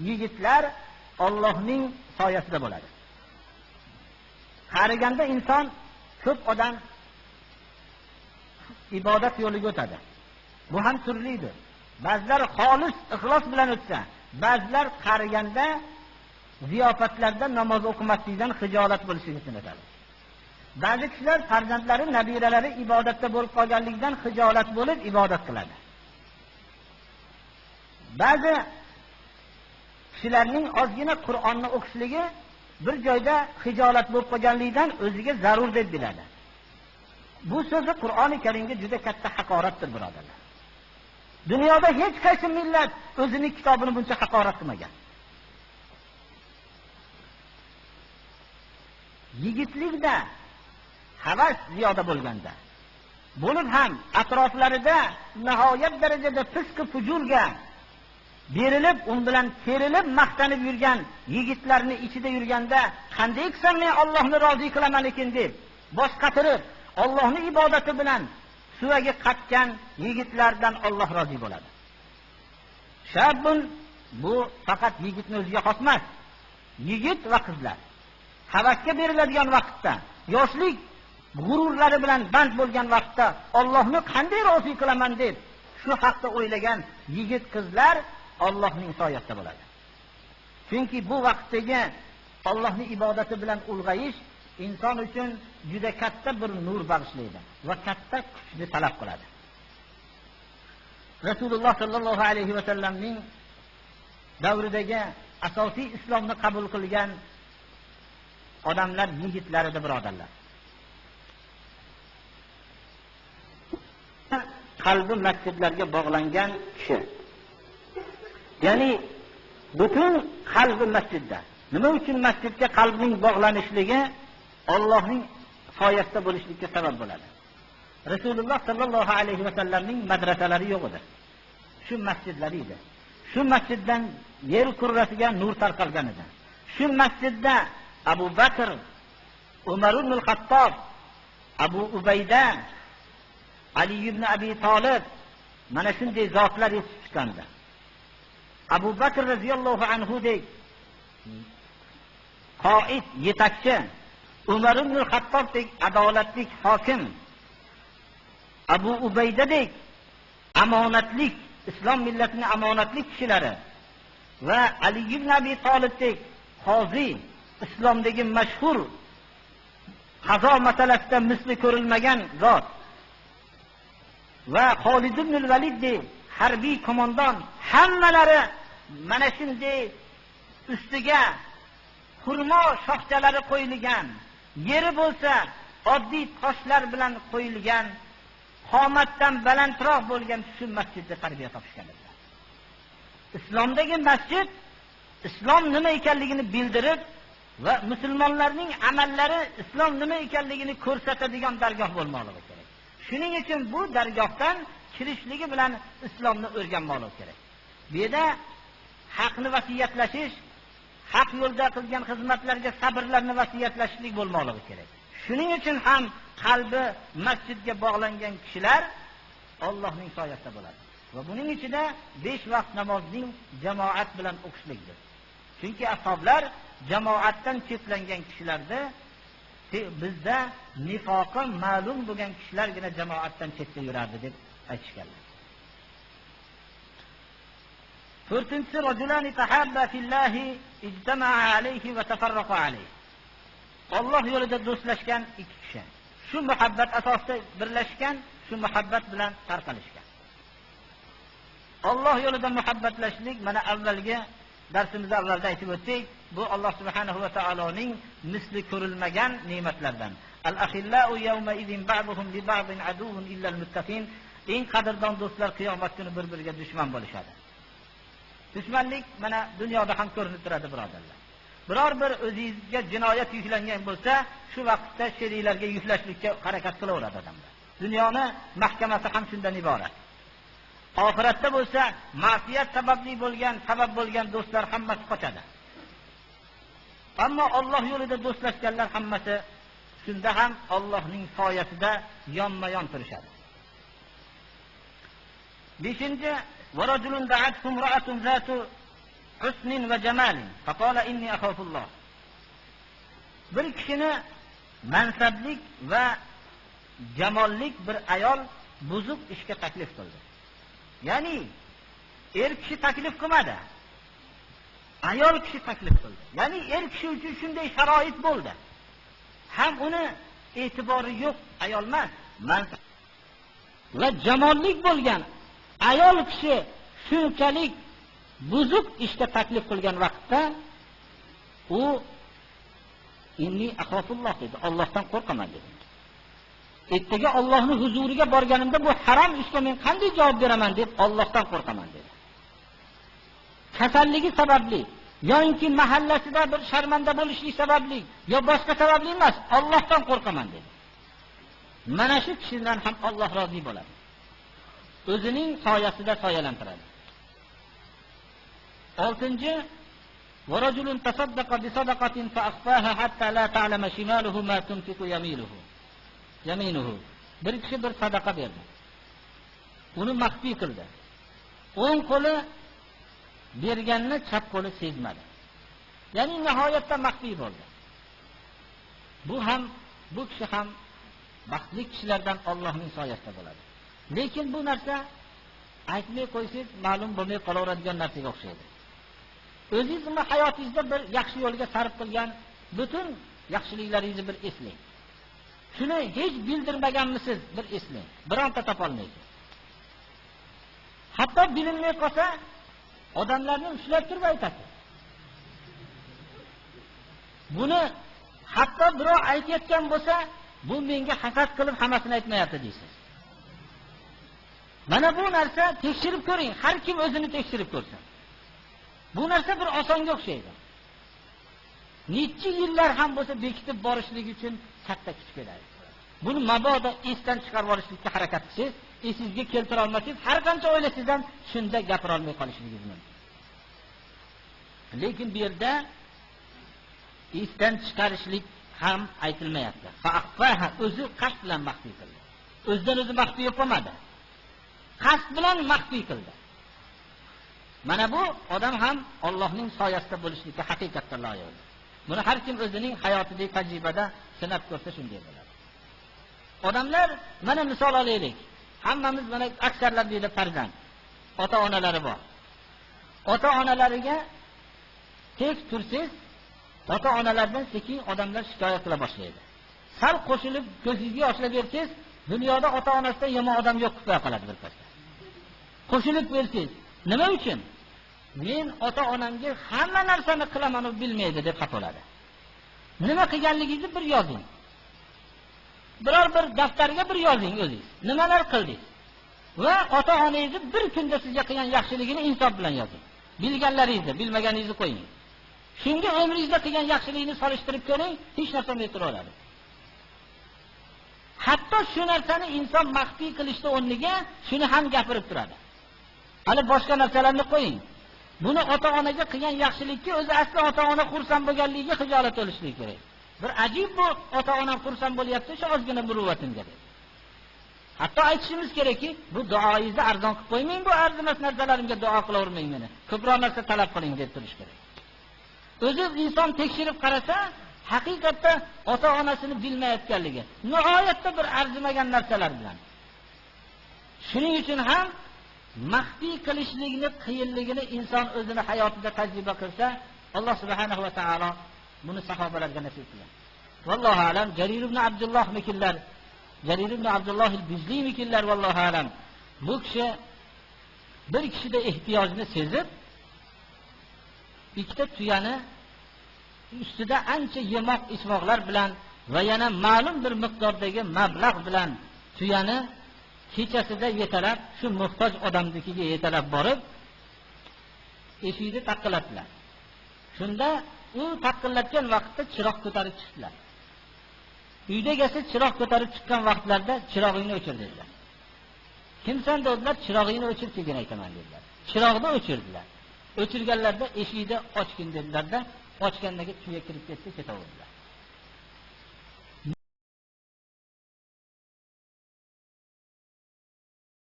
yigitlar Allohning soyasida bo'ladi. Qariganda inson ko'p odam ibodat yo'liga o'tadi. Bu ham turlidir. Ba'zilar xolis ixlos bilan o'tsa, ba'zilar qariganda ziyofatlarda namoz o'qimaslikdan xijolat bo'lishini aytadi. Ba'zi kishilar farzandlari, nabiralari ibodatda bo'lib qolganligidan xijolat bo'lib ibodat qiladi. Ba'zi kishilarning ozgina Qur'onni o'qishligi bir joyda xijolat bo'lib qolganligidan o'ziga zarur deb biladi. Bu so'zi Qur'oni Karimga juda katta haqoratdir, birodarlar. Dunyoda hech qaysi millat o'zining kitobini buncha haqorat qilmagan. Yigitlikda havas ziyoda bo'lganda, bo'lib ham atroflarida nihoyat darajada fisq fujurga berilib, un bilan terilib maqtanib yurgan yigitlarning ichida yurganda, qanday qilsam men Allohni rozi qilaman ekan deb bosh qatirib, Allohning ibodati bilan suvaga qatgan yigitlardan Alloh rozi bo'ladi. Shabun bu faqat yigitning o'ziga xos emas. Yigit va qizlar havasga beriladigan vaqtda, yoshlik g'ururlari bilan band bo'lgan vaqtda Allohni qanday rozi qilaman deb shu haqda o'ylagan yigit qizlar Allohning soyasida bo'ladi. Chunki bu vaqtdagi Allohning ibodati bilan ulg'ayish inson uchun juda katta bir nur bag'ishlaydi va katta kuchni talab qiladi. Rasululloh sallallohu alayhi va sallamning davridagi asosiy islomni qabul qilgan odamlar yigitlar edi, birodarlar. Qalbi masjidlarga bog'langan kishi. Ya'ni butun qalbi masjidda. Nima uchun masjidga qalbning bog'lanishligi Allohning soyasida bo'lishlikka sabab bo'ladi. Rasululloh sallallohu alayhi va sallamning madrasalari yo'q edi. Shu masjidlar edi. Shu masjiddan yer kurrasiga nur tarqalgan edi. Shu masjidda Abu Bakr, Umar ibn al-Xattob, Abu Ubayda, Ali ibn Abi Talib mana shunday zotlar yetib chiqqandi. Abu Bakr radhiyallohu anhu dek qoid, yetakchi, Umar ibn al-Xattob dek adolatli hokim, Abu Ubayda dek amonatlik, islom millatining amonatli kishilari va Ali ibn Abi Talib dek qozi, islomdagi mashhur qazo masalasida misli ko'rilmagan zot va Xolid ibn al-Valid dek harbiy qo'mondon, hammalari mana shunday ustiga xurmo shoxchalari qo'yilgan, yeri bo'lsa oddiy toshlar bilan qo'yilgan, qomatdan balandroq bo'lgan shu masjidda tarbiya topishgan edilar. Islomdagi masjid islom nima ekanligini bildirib va musulmonlarning amallari islom nima ekanligini ko'rsatadigan dargoh bo'lmoqligi kerak. Shuning uchun bu dargohdan kirishligi bilan islomni o'rganmoqligi kerak. Bu yerda haqni vasiyatlashish, haq yo'lda qilgan xizmatlarga sabrlarni vasiyatlashlik bo'lmoqligi kerak. Shuning uchun ham qalbi masjidga bog'langan kishilar Allohning soyasida bo'ladi. Va buning ichida 5 vaqt namozning jamoat bilan o'qishlikdir. Chunki ashoblar jamoatdan chetlangan kishilarda bizda nifoqi ma'lum bo'lgan kishilargina jamoatdan chetda yurardi deb aytishganlar. 4-si rajulani tahabba fillahi ijtama'a alayhi va tafarraqa alayhi. Alloh yo'lida do'stlashgan ikki kishi. Shu muhabbat asosida birlashgan, shu muhabbat bilan tarqalishgan. Alloh yo'lida muhabbatlashlik mana avvalgi darsimizda avvalda aytib o'tdik, bu Alloh subhanahu va taoloning misli ko'rilmagan ne'matlardan. Al-akhillau yawma idin ba'duhum li ba'din aduwwun illa al-muttaqin. Eng qadrdon do'stlar qiyomat kuni bir-biriga dushman bo'lishadi. Dushmanlik mana dunyoda ham ko'rinib turadi, birodarlar. Biror bir o'zingizga jinoyat yuklangan bo'lsa, shu vaqtda sheriklarga yuklashlikka harakat qilaveradi odamlar. Dunyoni mahkamasi ham shundan iborat. Oxiratda bo'lsa, ma'siyat sabab bo'lgan do'stlar hammasi qochadi. Ammo Alloh yo'lida do'stlashganlar hammasi shunda ham Allohning soyasida yonma-yon turishadi. 5-chi, va rajulun da'atkum ra'atun zatu husnin va jamalin faqala inni akhafulloh. Bir kishini mansablik va jamollik bir ayol buzuq ishga taklif qildi. Ya'ni er kishi taklif qilmadi. Ayol kishi taklif qildi. Ya'ni er kishi uchun shunday sharoit bo'ldi. Ham uni e'tibori yo'q ayol emas, mansab va jamollik bo'lgan ayol kishi shunchalik buzuq ishga taklif qilgan vaqtda u inni akhafulloh dedi. Allohdan qo'rqaman dedi. Ertaga Allohning huzuriga borganimda bu harom ishga men qanday javob beraman deb Allohdan qo'rqaman dedi. Kasalligi sababli yoki mahallasida bir sharmanda bo'lishlik sababli yo boshqa sababli emas, Allohdan qo'rqaman dedi. Mana shu kishidan ham Alloh rozi bo'ladi. O'zining soyasida soyalantiradi. 6-chi ورجل تصدق بصدقة فأخفاها حتى لا تعلم شماله ما تنفق يمينه. Bir kishi bir sadaqa berdi. Uni maxfiy qildi. O'ng qo'li berganni chap qo'li sezmadi. Ya'ni nihoyatda maxfiy bo'ldi. Bu kishi ham baxtli kishilardan Allohning soyasida bo'ladi. Lekin bu narsa aytmay qo'ysangiz ma'lum bo'lmay qolaveradigan narsaga o'xshaydi. O'zingizning hayotingizda bir yaxshi yo'lga sarf qilgan butun yaxshiliklaringizni bir eslang. Shuni hech bildirmaganmisiz bir eslang. Bironta topolmaysiz. Hatto bilinmay qolsa odamlarni ushlab turib aytasiz. Buni hatto birov aytayotgan bo'lsa, bu menga hasad qilib hammasini aytmayapti deysiz. Mana bu narsa tekshirib ko'ring, har kim o'zini tekshirib ko'rsin. Bu narsa bir osonga o'xshaydi. Necha yillar ham bo'lsa bekitib borishlik uchun katta kuch kerak. Buni mabodo esdan chiqarib olishlikka harakat qilsangiz, esingizga keltira olmasangiz, har qancha o'ylasangiz ham shunda gapira olmay qolishligingiz mumkin. Lekin bu yerda esdan chiqarishlik ham aytilmayapti. Fa'afaha o'zi qasd bilan maxfiy qildi. O'zidan o'zi maxfiy yapolmadi. Qasd bilan maxfiy qildi. Mana bu odam ham Allohning soyasida bo'lishlikka haqiqatan loyiq. Buni har kim o'zining hayotidagi tajribada sinab ko'rsa shunday bo'ladi. Odamlar mana misol olaylik. Hammamiz mana aksarlar deydi farzand. Ota-onalari bor. Ota-onalariga tek tursiz, ota-onalardan sekin odamlar shikoyat qila boshlaydi. Sal qo'shilib ko'zingizga yoshlab bersangiz, dunyoda ota-onasidan yomon odam yo'q deb qoladi bir pasda. Qo'shilib bersangiz, nima uchun? Men ota-onamga hamma narsani qilaman u bilmaydi deb xafa bo'ladi. Nima qilganligingizni bir yozing. Biror bir daftarga bir yozing o'zingiz. Nimalar qildingiz? Va ota-onangizni bir kunda sizga qilgan yaxshiligini insof bilan yozing. Bilganlaringizni, bilmaganingizni qo'ying. Shunga umringizda qilgan yaxshilikni solishtirib ko'ring, hech narsa bo'lmay turaveradi. Hatto shu narsani inson maxfiy qilishda o'rniga shuni ham gapirib turadi. Hali boshqa narsalarni qo'ying. Buni ota-onaga qilgan yaxshilikka o'zi asli ota-ona xursand bo'lganligiga xijolat bo'lishligi kerak. Bir ajib bu ota-ona xursand bo'lyapti, shu ozgina muruvvatimga deb. Hatto aytishimiz kerakki, bu duoingizni arzon qilib qo'ymang, bu arzimas narsalarimga duo qilavermang meni. Ko'proq narsa talab qiling deb turish kerak. O'zi inson tekshirib qarasa, haqiqatda ota-onasini bilmayotganligi, nihoyatda bir arzimagan narsalar bilan. Shuning uchun ham maxfiy qilishlikni qiyinligini inson o'zini hayotida tajriba qilsa, Alloh subhanahu va taolo buni sahobalarga nasib qilgan. Vallohu alam, Jarir ibn Abdulloh mikillar, Jarir ibn Abdulloh al-Bijli mikillar vallohu alam. Bu kishi bir kishida ehtiyojni sezib, ikkita tuyani ustida ancha yemoq ichmoqlar bilan va yana ma'lum bir miqdordagi mablag' bilan tuyani kechasida yetalab, shu muhtoj odamnikiga yetalab borib, eshikni taqillatdilar. Shunda u taqillatgan vaqtda chiroq ko'tarib chiqdilar. Uyda egasi chiroq ko'tarib chiqqan vaqtlarda chirog'ingni o'chir dedilar. Kimsan dedilar, chirog'ingni o'chir keyin aytaman dedilar. Chiroqni o'chirdilar. O'chirganlarda eshikni ochgin dedilarda, ochgandagi tuya kirib ketdi, ketaverdilar.